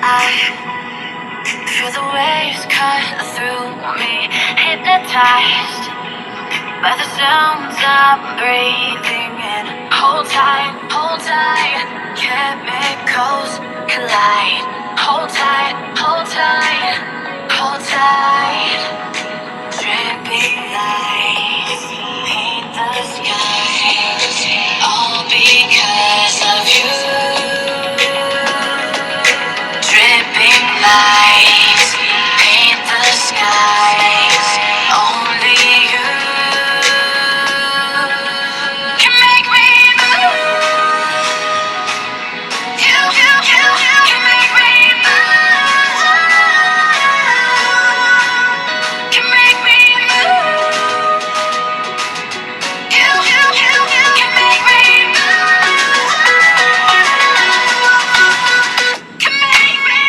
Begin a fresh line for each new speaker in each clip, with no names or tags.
I feel the waves cut through me, hypnotized by the sounds I'm breathing in. Hold tight, chemicals collide. Hold tight, hold tight, hold tight. Dripping lights paint the skies, all because of you. Dripping lights paint the skies, only you can make me move. You can make me move. Can make me move. You can make me move. Can make me.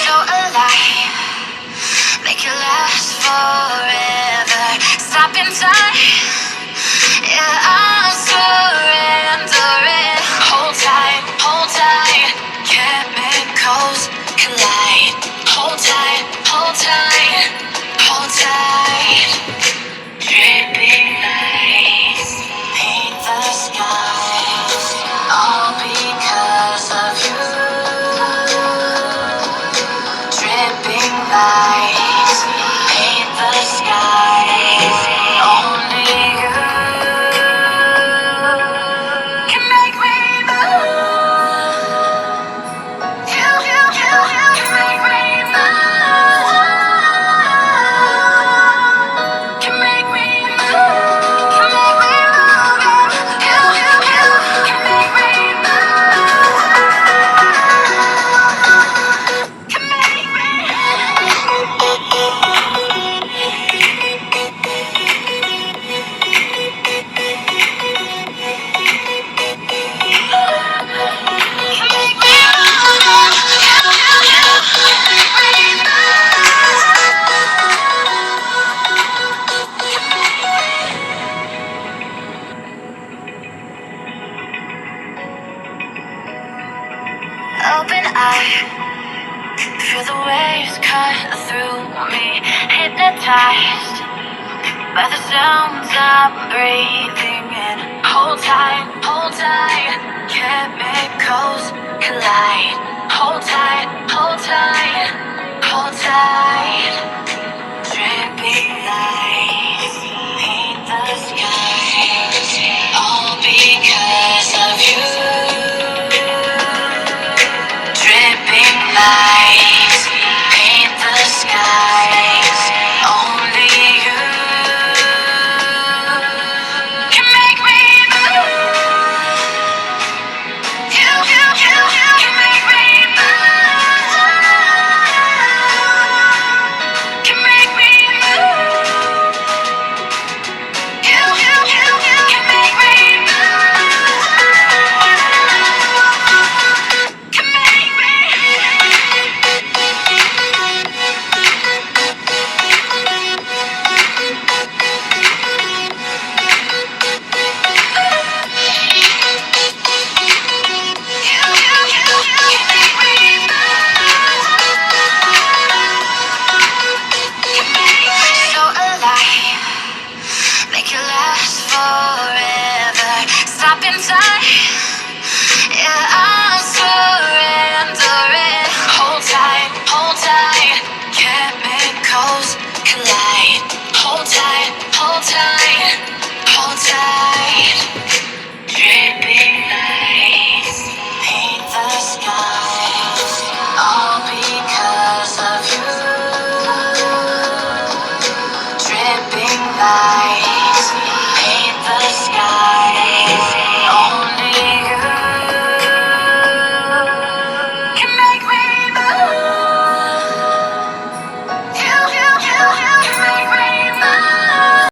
So alive, make it last forever. Stop in time, yeah, I'm surrendering. Hold tight, chemicals collide. Hold tight, hold tight, hold tight. Dripping lights paint the skies, all because of you. Dripping lights paint the skies, only you can make me move. You can make me move. Can make me move. Can make me move. You can make me move. Can make me. Open eye, feel the waves cut through me, hypnotized by the sounds I'm breathing in. Hold tight, chemicals collide. Hold tight, hold tight, hold tight. Dripping lights paint the skies, all because of you. Dripping lights paint the skies, only you can make me move. You can make me move. Can make me move. You can make me move. Can make me. So alive, make it last forever. Stop in time, yeah, I'm surrendering. Hold tight, chemicals collide. Hold tight, hold tight. Dripping lights paint the skies, all because of you. Dripping lights.